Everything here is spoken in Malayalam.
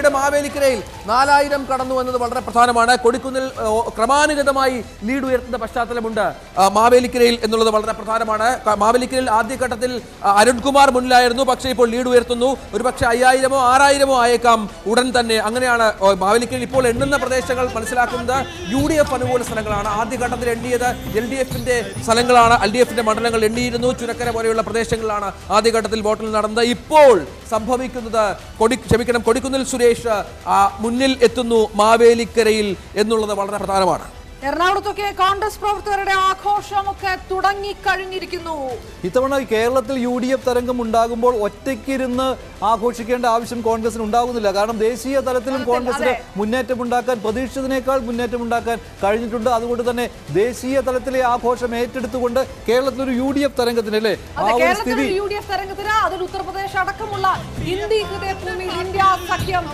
പിന്നീട് മാവേലിക്കരയിൽ 4000 കടന്നു എന്നത് വളരെ പ്രധാനമാണ്. കൊടിക്കുന്നിൽ ക്രമാനുഗതമായി ലീഡ് ഉയർത്തുന്ന പശ്ചാത്തലമുണ്ട് മാവേലിക്കരയിൽ എന്നുള്ളത് വളരെ പ്രധാനമാണ്. മാവേലിക്കരയിൽ ആദ്യഘട്ടത്തിൽ അരുൺകുമാർ മുന്നിലായിരുന്നു, പക്ഷേ ഇപ്പോൾ ലീഡ് ഉയർത്തുന്നു. ഒരുപക്ഷെ 5000-ഓ 6000-ഓ ആയേക്കാം ഉടൻ തന്നെ. അങ്ങനെയാണ് മാവേലിക്കരയിൽ ഇപ്പോൾ എണ്ണുന്ന പ്രദേശങ്ങൾ മനസ്സിലാക്കുന്നത്. UDF അനുകൂല സ്ഥലങ്ങളാണ്. ആദ്യഘട്ടത്തിൽ എണ്ണിയത് LDF-ന്റെ സ്ഥലങ്ങളാണ്. LDF-ന്റെ മണ്ഡലങ്ങൾ എണ്ണിയിരുന്നു. ചുരക്കര പോലെയുള്ള പ്രദേശങ്ങളിലാണ് ആദ്യഘട്ടത്തിൽ വോട്ടിൽ നടന്നത്. ഇപ്പോൾ സംഭവിക്കുന്നത് കൊടിക്കുന്നിൽ സുരേഷ് മുന്നിൽ എത്തുന്നു മാവേലിക്കരയിൽ എന്നുള്ളത് വളരെ പ്രധാനമാണ്. എറണാകുളത്തൊക്കെ കോൺഗ്രസ് പ്രവർത്തകരുടെ ആഘോഷമൊക്കെ തുടങ്ങിക്കഴിഞ്ഞിരിക്കുന്നു. ഇത്തവണ കേരളത്തിൽ UDF തരംഗം ഉണ്ടാകുമ്പോൾ ഒറ്റയ്ക്കിരുന്ന് ആഘോഷിക്കേണ്ട ആവശ്യം കോൺഗ്രസിന് ഉണ്ടാകുന്നില്ല. കാരണം ദേശീയ തലത്തിലും കോൺഗ്രസിന് മുന്നേറ്റമുണ്ടാക്കാൻ, പ്രതീക്ഷിച്ചതിനേക്കാൾ മുന്നേറ്റമുണ്ടാക്കാൻ കഴിഞ്ഞിട്ടുണ്ട്. അതുകൊണ്ട് തന്നെ ദേശീയ തലത്തിലെ ആഘോഷം ഏറ്റെടുത്തുകൊണ്ട് കേരളത്തിലൊരു UDF തരംഗത്തിന് അല്ലേ UDF തരംഗത്തിന് അതിൽ ഉത്തർപ്രദേശ് അടക്കമുള്ള ഇന്ത്യ സഖ്യം